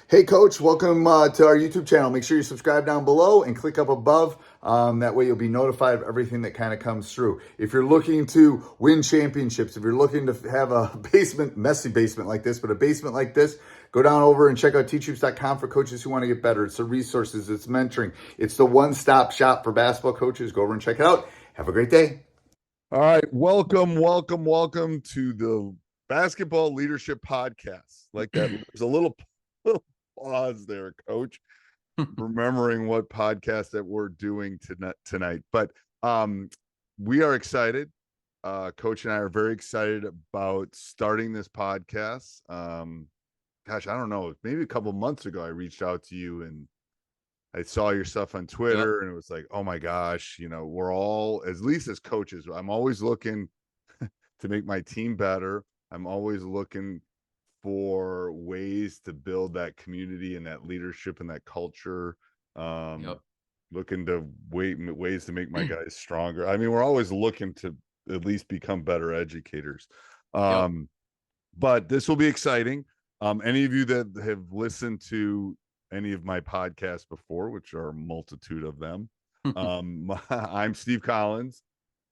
Hey, Coach, welcome to our YouTube channel. Make sure you subscribe down below and click up above. That way you'll be notified of everything that kind of comes through. If you're looking to win championships, if you're looking to have a messy basement like this, but a basement like this, go down over and check out teachhoops.com for coaches who want to get better. It's the resources, it's mentoring, it's the one-stop shop for basketball coaches. Go over and check it out. Have a great day. All right, welcome to the Basketball Leadership Podcast. Like that, there's a little pause there, Coach, remembering what podcast that we're doing tonight. But we are excited. Coach and I are very excited about starting this podcast. Gosh, I don't know, maybe a couple months ago, I reached out to you and I saw your stuff on Twitter and it was like, oh my gosh, we're all, at least as coaches, I'm always looking to make my team better. I'm always looking for ways to build that community and that leadership and that culture. Looking to ways to make my guys stronger. I mean, we're always looking to at least become better educators. But this will be exciting. Any of you that have listened to any of my podcasts before, which are a multitude of them. I'm Steve Collins.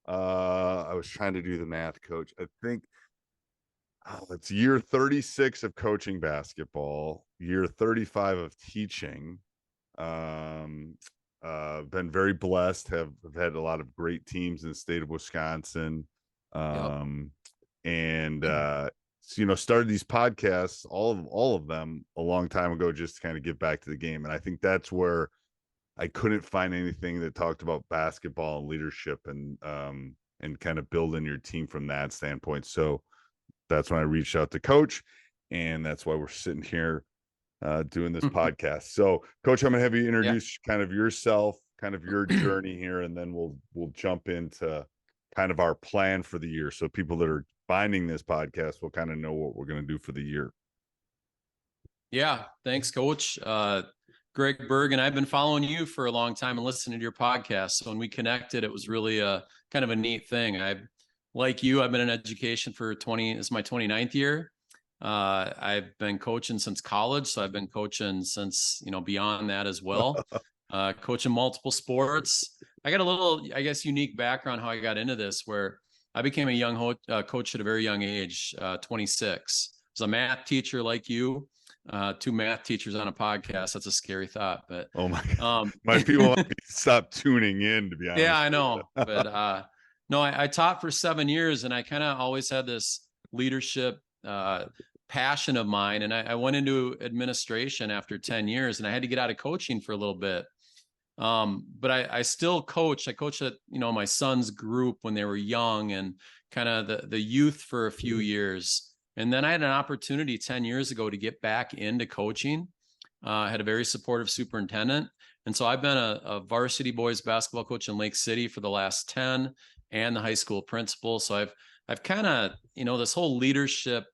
I was trying to do the math, Coach. I think it's year 36 of coaching basketball, year 35 of teaching. Been very blessed, have had a lot of great teams in the state of Wisconsin. Started these podcasts, all of them a long time ago, just to kind of give back to the game. And I think that's where I couldn't find anything that talked about basketball and leadership and kind of building your team from that standpoint. So that's when I reached out to Coach, and that's why we're sitting here doing this podcast. So, Coach, I'm gonna have you introduce kind of yourself, kind of your journey here, and then we'll jump into kind of our plan for the year. So people that are finding this podcast will kind of know what we're going to do for the year. Yeah. Thanks, Coach. Greg Berg, and I've been following you for a long time and listening to your podcast. So when we connected, it was really a kind of a neat thing. Like you, I've been in education for it's my 29th year. I've been coaching since college. So I've been coaching since, beyond that as well. Coaching multiple sports. I got a little, I guess, unique background how I got into this, where I became a young coach at a very young age, 26. I was a math teacher like you, two math teachers on a podcast. That's a scary thought, but oh my God. My people want me to stop tuning in, to be honest. Yeah, I know. But no, I taught for 7 years, and I kind of always had this leadership passion of mine. And I went into administration after 10 years, and I had to get out of coaching for a little bit. But I still coach. I coached at, my son's group when they were young, and kind of the youth for a few years. And then I had an opportunity 10 years ago to get back into coaching. I had a very supportive superintendent. And so I've been a varsity boys basketball coach in Lake City for the last 10, and the high school principal. So I've kind of, this whole leadership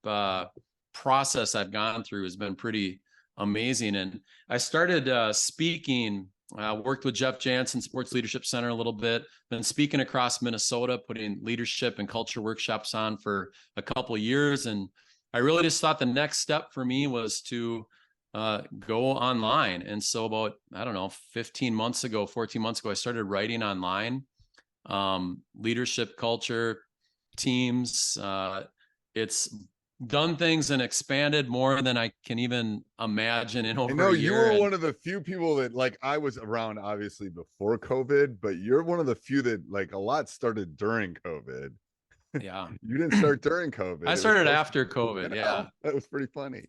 process I've gone through has been pretty amazing. And I started speaking. Worked with Jeff Jansen Sports Leadership Center a little bit, been speaking across Minnesota, putting leadership and culture workshops on for a couple of years. And I really just thought the next step for me was to go online. And so about, 14 months ago, I started writing online, leadership, culture, teams. It's done things and expanded more than I can even imagine in over a year. You were one of the few people that, like, I was around obviously before COVID, but you're one of the few that, like, a lot started during COVID. Yeah. You didn't start during COVID. I started after COVID. Yeah. That was pretty funny.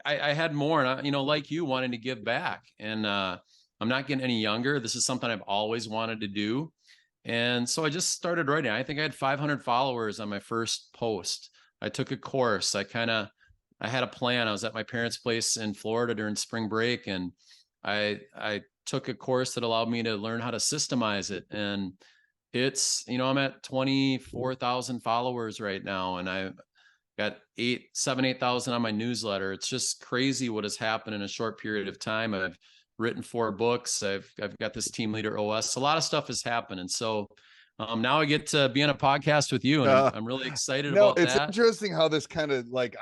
I had more, and like you, wanting to give back, and I'm not getting any younger. This is something I've always wanted to do. And so I just started writing. I think I had 500 followers on my first post. I took a course. I had a plan. I was at my parents' place in Florida during spring break, and I took a course that allowed me to learn how to systemize it. And it's, I'm at 24,000 followers right now, and I got 8,000 on my newsletter. It's just crazy what has happened in a short period of time. I've written 4 books. I've got this team leader OS. A lot of stuff has happened. And so now I get to be on a podcast with you, and I'm really excited No, about it's that. interesting how this kind of like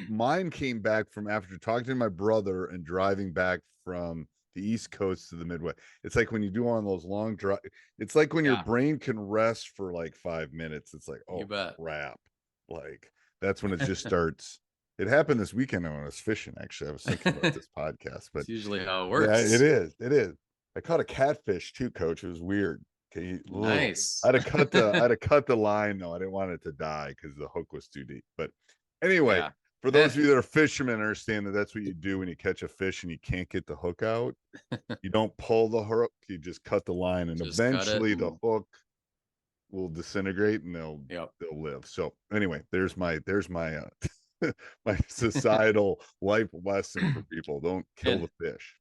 mine came back from after talking to my brother and driving back from the East Coast to the Midwest. It's like when you do one of those long drive, it's like when your Yeah. brain can rest for like 5 minutes. It's like, oh You bet. crap. Like that's when it just starts. It happened this weekend when I was fishing. Actually, I was thinking about this podcast, but It's usually how it yeah, works. it is. It is. I caught a catfish too, Coach. It was weird. Okay, Nice. I had to cut the line though. I didn't want it to die because the hook was too deep. But anyway, Yeah. for those of you that are fishermen, understand that that's what you do when you catch a fish and you can't get the hook out. You don't pull the hook; you just cut the line, and Just cut it eventually the and- hook will disintegrate and they'll live. So anyway, there's my my societal life lesson for people: don't kill And the fish.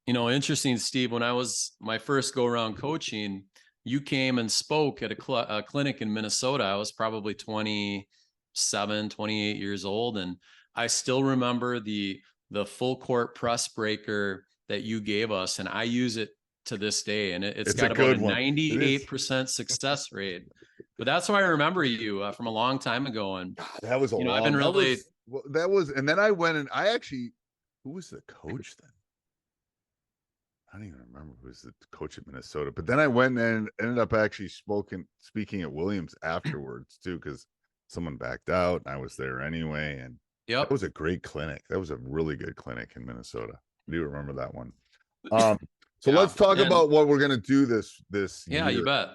interesting, Steve, when I was my first go around coaching, you came and spoke at a clinic in Minnesota. I was probably 27, 28 years old. And I still remember the full court press breaker that you gave us. And I use it to this day. And it's got about a 98% success rate. But that's why I remember you from a long time ago. And that was a long, I've been really, and then I went and I actually, who was the coach then? I don't even remember who was the coach at Minnesota, but then I went and ended up actually speaking at Williams afterwards too, because someone backed out and I was there anyway. And that was a great clinic. That was a really good clinic in Minnesota. I do remember that one. So let's talk about what we're gonna do this year. You bet.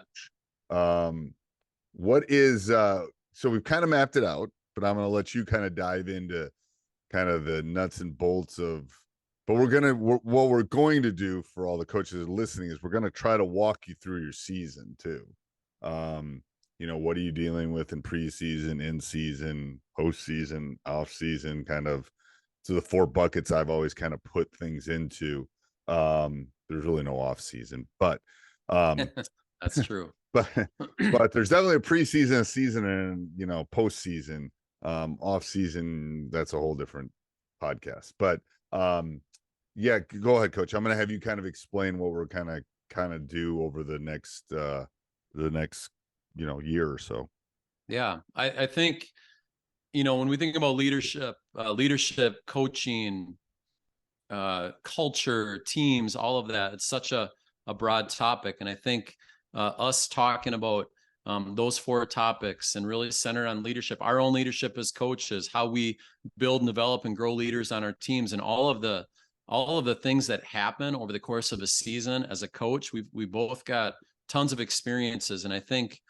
What is so we've kind of mapped it out, but I'm gonna let you kind of dive into kind of the nuts and bolts of. But what we're going to do for all the coaches listening is we're going to try to walk you through your season too. What are you dealing with in preseason, in season, postseason, off season, kind of. So the 4 buckets I've always kind of put things into. There's really no off season, but that's true. but there's definitely a preseason, a season, and postseason. Off season, that's a whole different podcast. But yeah, go ahead, Coach. I'm going to have you kind of explain what we're kind of do over the next year or so. Yeah, I think when we think about leadership, coaching, culture, teams, all of that, it's such a broad topic, and I think us talking about those 4 topics and really centered on leadership, our own leadership as coaches, how we build and develop and grow leaders on our teams, and all of the things that happen over the course of a season. As a coach, we both got tons of experiences, and I think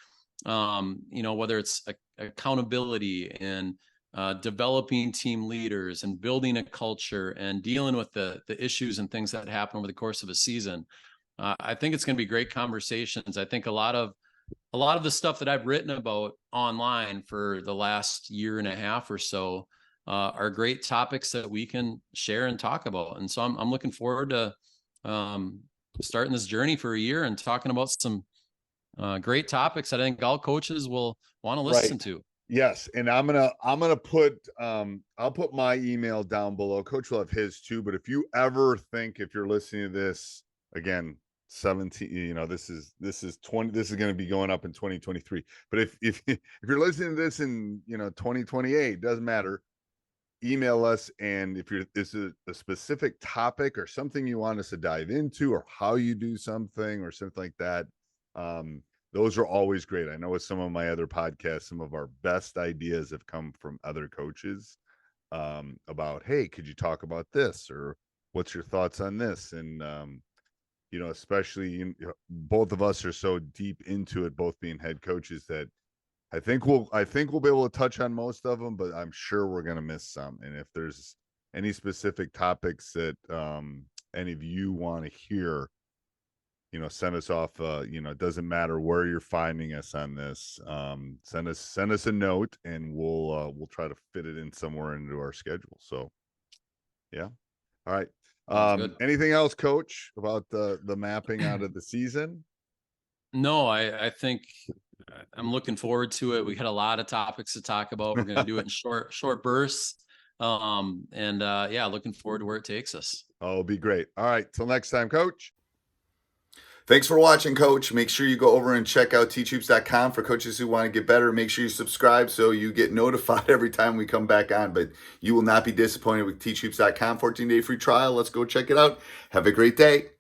whether it's accountability and developing team leaders and building a culture and dealing with the issues and things that happen over the course of a season, I think it's going to be great conversations. I think a lot of the stuff that I've written about online for the last year and a half or so are great topics that we can share and talk about. And so I'm looking forward to starting this journey for a year and talking about some great topics that I think all coaches will want to listen to. Yes, and I'm gonna put I'll put my email down below. Coach will have his too. But if you ever think, if you're listening to this again, 17, this is 20, this is going to be going up in 2023. But if you're listening to this in 2028, doesn't matter. Email us, and if this is a specific topic or something you want us to dive into, or how you do something or something like that, those are always great. I know with some of my other podcasts, some of our best ideas have come from other coaches about, hey, could you talk about this, or what's your thoughts on this? And especially both of us are so deep into it, both being head coaches, that I think we'll be able to touch on most of them, but I'm sure we're going to miss some. And if there's any specific topics that any of you want to hear, send us off. It doesn't matter where you're finding us on this. Send us a note, and we'll try to fit it in somewhere into our schedule. So, yeah. All right. Anything else, Coach, about the mapping out of the season? No, I think I'm looking forward to it. We had a lot of topics to talk about. We're going to do it in short bursts. Looking forward to where it takes us. Oh, it'll be great. All right. Till next time, Coach. Thanks for watching, Coach. Make sure you go over and check out teachhoops.com for coaches who want to get better. Make sure you subscribe so you get notified every time we come back on. But you will not be disappointed with teachhoops.com. 14-day free trial. Let's go check it out. Have a great day.